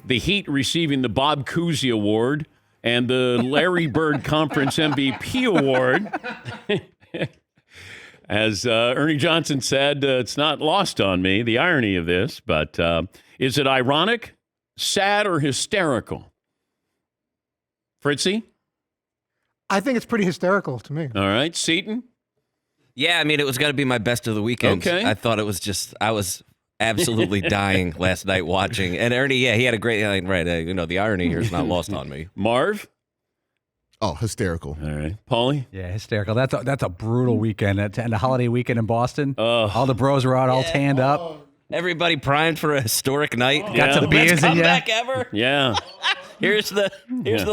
the Heat receiving the Bob Cousy Award and the Larry Bird Conference MVP Award. As Ernie Johnson said, it's not lost on me, the irony of this, but is it ironic, sad, or hysterical? Fritzy? I think it's pretty hysterical to me. All right. Seton? Yeah, I mean, it was going to be my best of the weekend. Okay. I thought it was just, I was absolutely dying last night watching. And Ernie, yeah, he had a great, right, the irony here is not lost on me. Marv? Oh, hysterical. All right. Paulie? Yeah, hysterical. That's a brutal weekend. And a holiday weekend in Boston. All the bros were out all tanned up. Everybody primed for a historic night. Got some beers Best in ya. comeback ever. Yeah. Here's the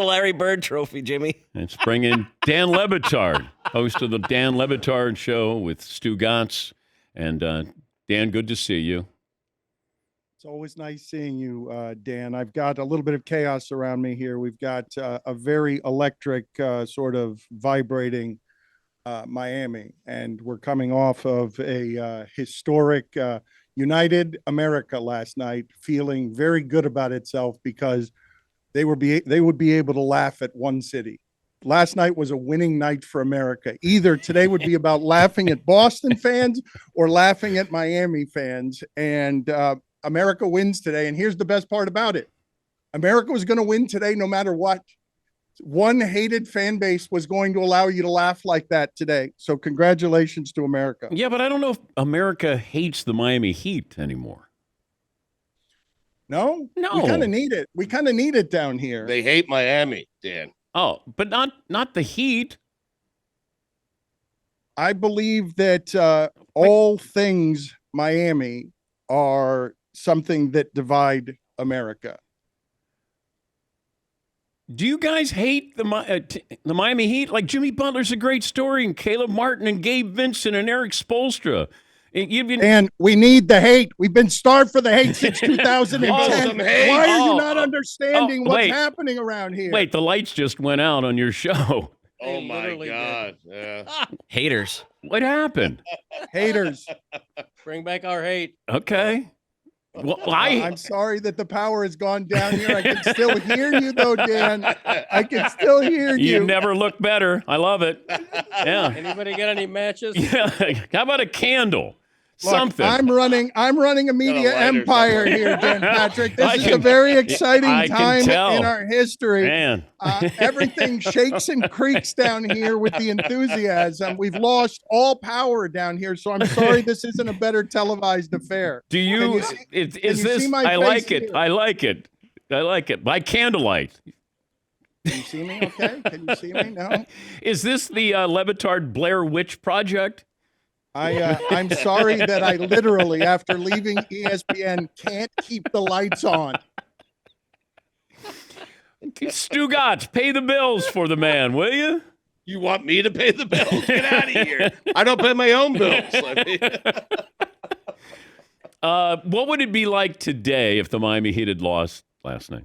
Larry Bird trophy, Jimmy. Let's bring in Dan Lebitard, host of the Dan Lebitard Show with Stu Gatz. And Dan, good to see you. It's always nice seeing you, Dan. I've got a little bit of chaos around me here. We've got a very electric, sort of vibrating Miami, and we're coming off of a historic United America last night, feeling very good about itself because they would be able to laugh at one city. Last night was a winning night for America. Either today would be about laughing at Boston fans or laughing at Miami fans, and America wins today. And here's the best part about it. America was going to win today no matter what. One hated fan base was going to allow you to laugh like that today. So congratulations to America. Yeah, but I don't know if America hates the Miami Heat anymore. No? No. We kind of need it. We kind of need it down here. They hate Miami, Dan. Oh, but not the Heat. I believe that all things Miami are something that divide America. Do you guys hate the Miami Heat? Like Jimmy Butler's a great story, and Caleb Martin and Gabe Vincent and Eric Spoelstra. And we need the hate. We've been starved for the hate since 2010. Why are you not understanding what's happening around here? Wait, the lights just went out on your show. Oh, my God. Yeah. Haters. What happened? Haters. Bring back our hate. Okay. Well, I'm sorry that the power has gone down here. I can still hear you, though, Dan. I can still hear you. You never look better. I love it. Yeah. Anybody got any matches? Yeah. How about a candle? Look, Something. I'm running a media empire here, Dan Patrick. This is a very exciting time in our history. Man. Everything shakes and creaks down here with the enthusiasm. We've lost all power down here, so I'm sorry this isn't a better televised affair. Do you? Is this? I like it. I like it. I like it. By candlelight. Can you see me? Okay. Can you see me? No. Is this the Levitard Blair Witch Project? I'm sorry that I literally, after leaving ESPN, can't keep the lights on. Stu Gatz, pay the bills for the man, will you? You want me to pay the bills? Get out of here. I don't pay my own bills. What would it be like today if the Miami Heat had lost last night?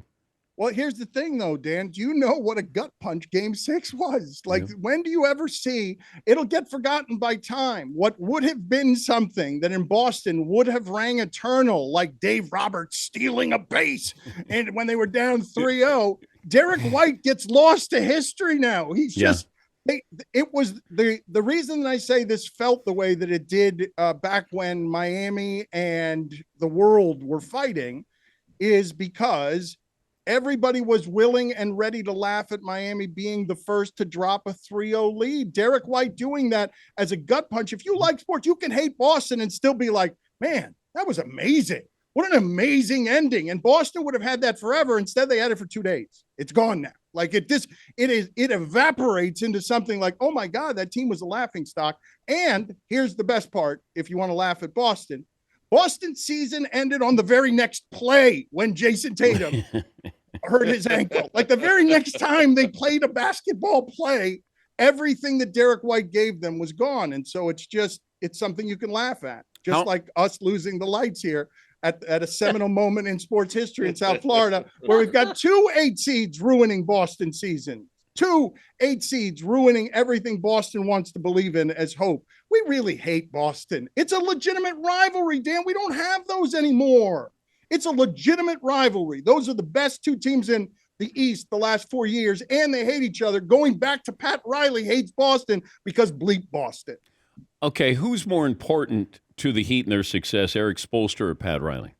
Well, here's the thing, though, Dan. Do you know what a gut punch Game 6 was? Like, when do you ever see, it'll get forgotten by time, what would have been something that in Boston would have rang eternal, like Dave Roberts stealing a base, and when they were down 3-0, Derek White gets lost to history now. He's just, it was the reason that I say this felt the way that it did back when Miami and the world were fighting is because everybody was willing and ready to laugh at Miami being the first to drop a 3-0 lead. Derek White doing that as a gut punch. If you like sports, you can hate Boston and still be like, man, that was amazing. What an amazing ending. And Boston would have had that forever. Instead, they had it for 2 days. It's gone now. Like it evaporates into something like, oh my God, that team was a laughing stock. And here's the best part. If you want to laugh at Boston, Boston's season ended on the very next play when Jason Tatum hurt his ankle. Like the very next time they played a basketball play, everything that Derek White gave them was gone. And so it's something you can laugh at. Just like us losing the lights here at a seminal moment in sports history in South Florida, where we've got 2 8 seeds ruining Boston season. 2 8 seeds ruining everything Boston wants to believe in as hope. We really hate Boston. It's a legitimate rivalry, Dan. We don't have those anymore. It's a legitimate rivalry. Those are the best two teams in the East the last 4 years, and they hate each other. Going back to Pat Riley hates Boston because bleep Boston. Okay, who's more important to the Heat and their success, Eric Spoelstra or Pat Riley?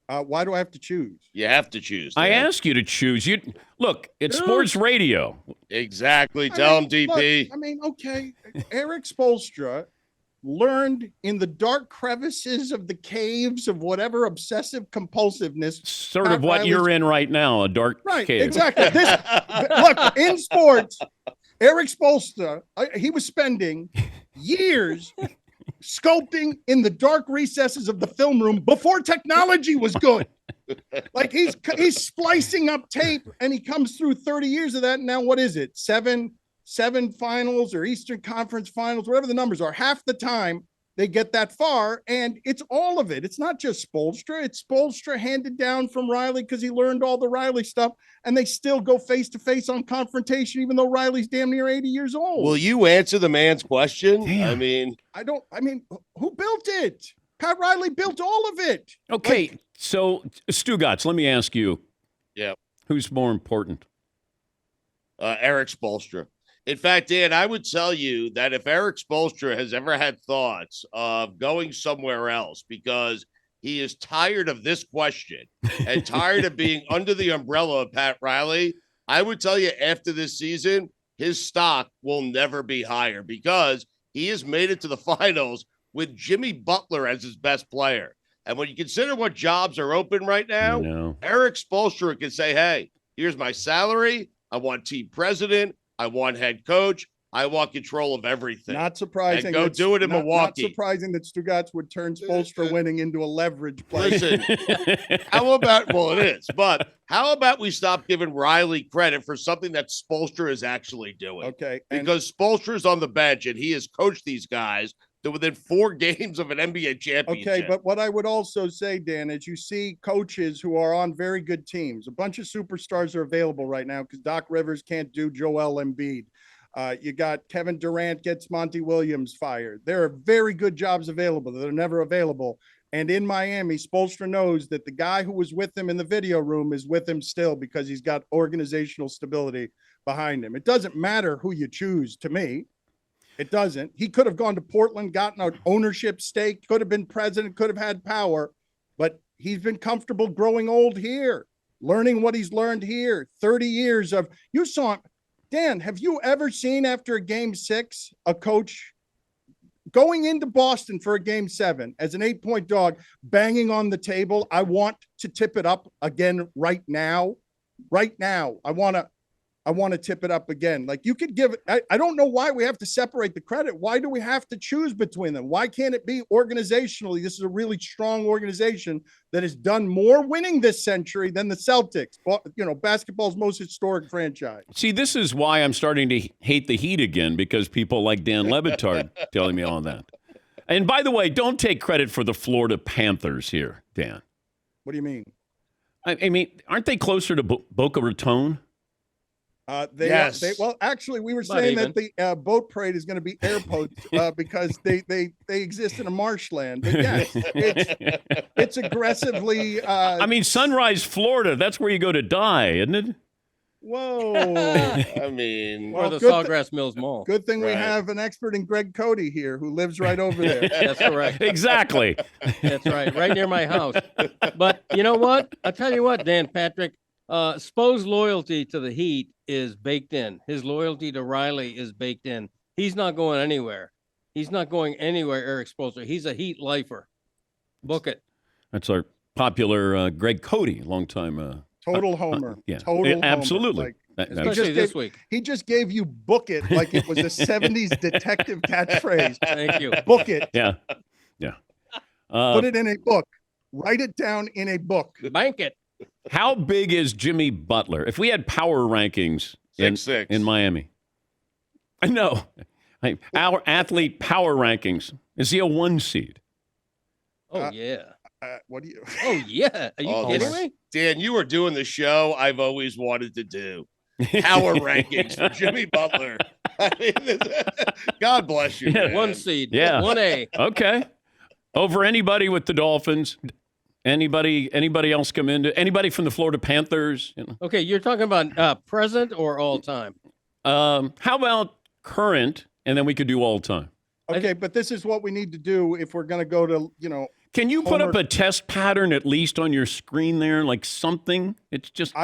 Why do I have to choose? You have to choose. I Dan. ask you to choose. You look, it's sports radio. Exactly. Tell him, DP. Look, okay. Eric Spoelstra learned in the dark crevices of the caves of whatever obsessive compulsiveness. Sort Pat of what Riley's- you're in right now, a dark Right, cave. exactly. Look, in sports, Eric Spoelstra, he was spending years sculpting in the dark recesses of the film room before technology was good. Like he's splicing up tape, and he comes through 30 years of that. And now what is it? Seven finals or Eastern Conference finals, whatever the numbers are. Half the time they get that far, and it's all of it. It's not just Spoelstra. It's Spoelstra handed down from Riley because he learned all the Riley stuff, and they still go face-to-face on confrontation, even though Riley's damn near 80 years old. Will you answer the man's question? Damn. I mean, who built it? Pat Riley built all of it. Okay, so Stugotz, let me ask you. Yeah. Who's more important? Eric Spoelstra. In fact, Dan, I would tell you that if Eric Spoelstra has ever had thoughts of going somewhere else because he is tired of this question and tired of being under the umbrella of Pat Riley, I would tell you after this season, his stock will never be higher because he has made it to the finals with Jimmy Butler as his best player. And when you consider what jobs are open right now, No. Eric Spoelstra can say, hey, here's my salary. I want team president. I want head coach. I want control of everything. Not surprising. And go do it in Milwaukee. Not surprising that Stugotz would turn Spoelstra winning into a leverage play. Listen, how about, well, it is, but how about we stop giving Riley credit for something that Spoelstra is actually doing? Okay. And Because Spoelstra's on the bench and he has coached these guys to within 4 games of an NBA championship. okay, but what I would also say, Dan, is you see coaches who are on very good teams. A bunch of superstars are available right now because Doc Rivers can't do Joel Embiid. You got Kevin Durant gets Monty Williams fired. There are very good jobs available that are never available. And in Miami, Spoelstra knows that the guy who was with him in the video room is with him still because he's got organizational stability behind him. It doesn't matter who you choose to me. It doesn't. He could have gone to Portland, gotten an ownership stake, could have been president, could have had power, but he's been comfortable growing old here, learning what he's learned here. 30 years of, you saw him. Dan, have you ever seen after a game 6, a coach going into Boston for a game 7 as an 8-point dog, banging on the table? I want to tip it up again right now. Right now. I want to tip it up again. Like you could give it. I don't know why we have to separate the credit. Why do we have to choose between them? Why can't it be organizationally? This is a really strong organization that has done more winning this century than the Celtics, basketball's most historic franchise. See, this is why I'm starting to hate the Heat again, because people like Dan Lebitard telling me all that. And by the way, don't take credit for the Florida Panthers here, Dan. What do you mean? I mean, aren't they closer to Boca Raton? Yes. Actually, we were Not saying even. that the boat parade is going to be airboats because they exist in a marshland. But yes, it's aggressively. I mean, Sunrise, Florida, that's where you go to die, isn't it? Whoa. I mean, Or the good Sawgrass Mills Mall. Good thing we Right. have an expert in Greg Cody here who lives right over there. That's correct. Exactly. That's right near my house. But you know what? I'll tell you what, Dan Patrick, Spo's loyalty to the Heat is baked in. His loyalty to Riley is baked in. He's not going anywhere. He's not going anywhere, Eric Spoelstra. He's a Heat lifer. Book it. That's our popular Greg Cody, longtime. Total homer. Yeah, Total homer. absolutely. Like, Especially this week. he just gave you book it like it was a 70s detective catchphrase. Thank you. Book it. Yeah. Put it in a book. Write it down in a book. Bank it. How big is Jimmy Butler? If we had power rankings in 6'6". in Miami, I know. Our athlete power rankings. Is he a 1 seed? Oh, yeah. What do you? Oh, yeah. Are you Oh, kidding this- me? Dan, you are doing the show I've always wanted to do. Power rankings for Jimmy Butler. I mean, God bless you. Yeah. man. 1 seed. Yeah. 1A. Okay. Over anybody with the Dolphins. Anybody else come into? Anybody from the Florida Panthers? You know? Okay, you're talking about present or all time? How about current, and then we could do all time. Okay, but this is what we need to do if we're going to go to, Can you put up a test pattern at least on your screen there, like something? It's just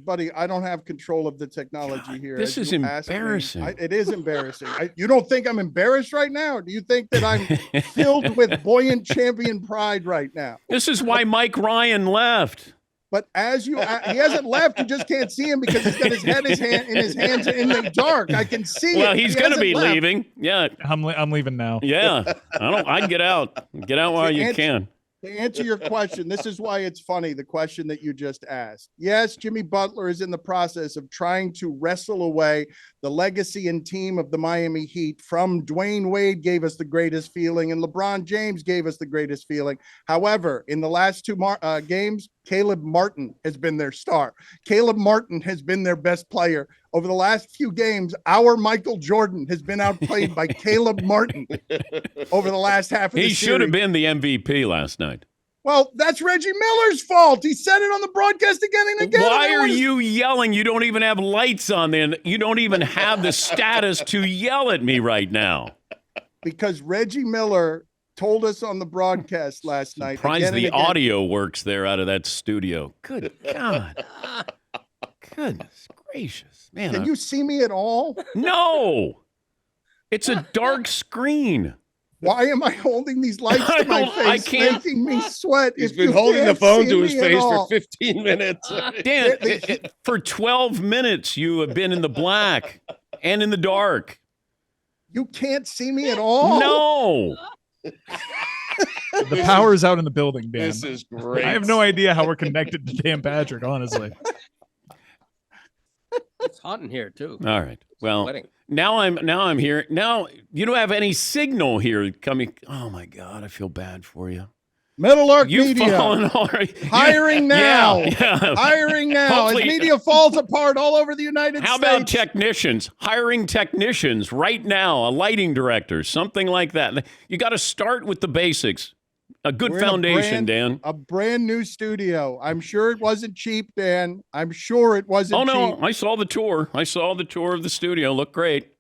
buddy, I don't have control of the technology here. This is embarrassing. It is embarrassing. You don't think I'm embarrassed right now? Or do you think that I'm filled with buoyant champion pride right now? This is why Mike Ryan left. But he hasn't left. You just can't see him because he's got his head in his hands in the dark. I can see Well, it. he's going to be left. leaving. Yeah. I'm leaving now. Yeah. I'd get out. Get out while you can. To answer your question, this is why it's funny, the question that you just asked. Yes, Jimmy Butler is in the process of trying to wrestle away the legacy and team of the Miami Heat from Dwayne Wade gave us the greatest feeling and LeBron James gave us the greatest feeling. However, in the last two games, Caleb Martin has been their star. Caleb Martin has been their best player. Over the last few games, our Michael Jordan has been outplayed by Caleb Martin over the last half of the series. He should have been the MVP last night. Well, that's Reggie Miller's fault. He said it on the broadcast again and again. Why are you yelling? You don't even have lights on there. You don't even have the status to yell at me right now. Because Reggie Miller told us on the broadcast last night. Surprised the audio works there out of that studio. Good God. Goodness gracious. Man, Can you see me at all? No. It's a dark screen. Why am I holding these lights to my face? I can't. Making me sweat. He's been holding the phone to his face for 15 minutes. Dan, for 12 minutes you have been in the black and in the dark. You can't see me at all? No. The power's out in the building, Dan. This is great. I have no idea how we're connected to Dan Patrick, honestly. It's hot in here too. All right. Well, Sweating. now I'm here. Now you don't have any signal here coming. Oh my God, I feel bad for you. Middle Arc You've Media. fallen already. Hiring now. Yeah. Hiring now. Hopefully- As media falls apart all over the United How States. about technicians? Hiring technicians right now, a lighting director, something like that. You got to start with the basics. A good We're in foundation, Dan. A brand new studio. I'm sure it wasn't cheap, Dan. I'm sure it wasn't Oh, no, cheap. I saw the tour. I saw the tour of the studio. Looked great.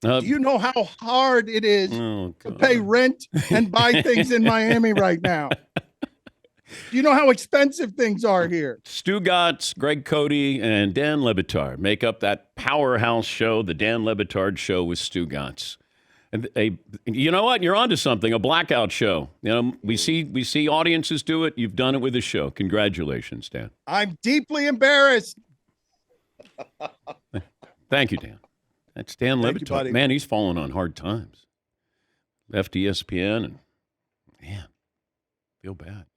Do you know how hard it is Oh, to God. pay rent and buy things in Miami right now? Do you know how expensive things are here? Stu Gatz, Greg Cody, and Dan Lebitard make up that powerhouse show, the Dan Lebitard Show with Stu Gatz. And you know what? You're onto something. A blackout show. You know, we see audiences do it. You've done it with the show. Congratulations, Dan. I'm deeply embarrassed. Thank you, Dan. That's Dan Thank you, Lebitard. buddy. Man, he's fallen on hard times. Left ESPN, and man, feel bad.